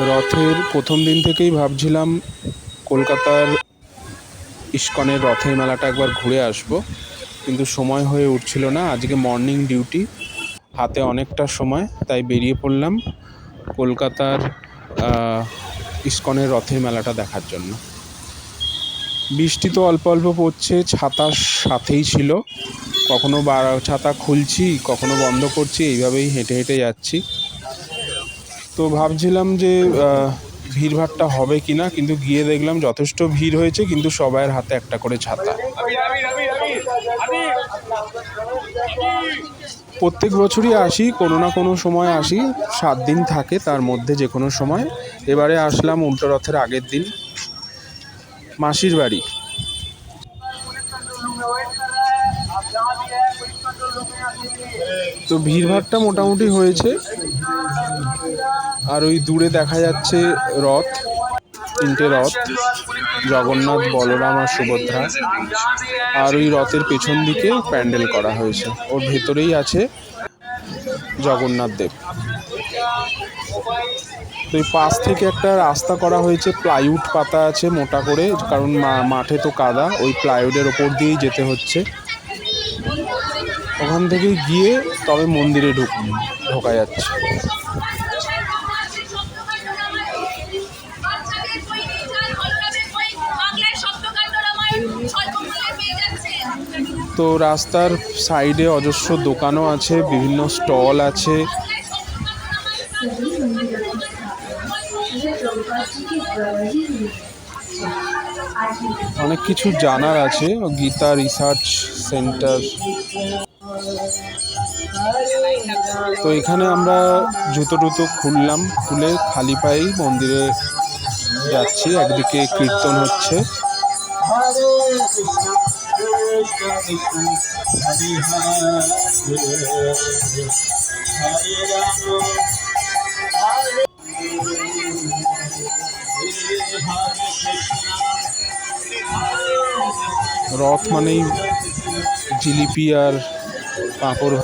রথের প্রথম দিন থেকেই ভাবছিলাম কলকাতার ইস্কনের রথের মেলাটা একবার ঘুরে আসব, কিন্তু সময় হয়ে উঠছিল না। আজকে মর্নিং ডিউটি, হাতে অনেকটা সময়, তাই বেরিয়ে পড়লাম কলকাতার ইস্কনের রথের মেলাটা দেখার জন্য। বৃষ্টি তো অল্প অল্প পড়ছে, ছাতা সাথেই ছিল। কখনো ছাতা খুলছি, কখনো বন্ধ করছি, এইভাবেই হেঁটে হেঁটে যাচ্ছি। তো ভাবছিলাম যে ভিড়ভাট্টা হবে কি না, কিন্তু গিয়ে দেখলাম যথেষ্ট ভিড় হয়েছে, কিন্তু সবাইয়ের হাতে একটা করে ছাতা। প্রত্যেক বছরই আসি, কোনো না কোনো সময় আসি, 7 দিন থাকে, তার মধ্যে যে কোনো সময়। এবারে আসলাম উল্টো রথের আগের দিন, মাসির বাড়ি। তো ভিড়ভাট্টা মোটামুটি হয়েছে। আর ওই দূরে দেখা যাচ্ছে রথ, 3টে রথ, জগন্নাথ, বলরাম আর সুভদ্রা। আর ওই রথের পেছন দিকে প্যান্ডেল করা হয়েছে, ওর ভেতরেই আছে জগন্নাথ দেব। তো এই পাশ থেকে একটা রাস্তা করা হয়েছে, প্লাইউড পাতা আছে মোটা করে, কারণ মাঠে তো কাদা, ওই প্লাইউডের ওপর দিয়েই যেতে হচ্ছে। ওখান থেকে গিয়ে তবে মন্দিরে ঢোকা যাচ্ছে। তো রাস্তার সাইডে অজস্র দোকানও আছে, বিভিন্ন স্টল আছে। অনেক কিছু জানার আছে, গীতা রিসার্চ সেন্টার। তো এখানে আমরা জুতো টুতো খুললাম, খুলে খালি পায়েই মন্দিরে যাচ্ছি। একদিকে কীর্তন হচ্ছে, রথ মানেই জিলিপি আর পাঁপড়।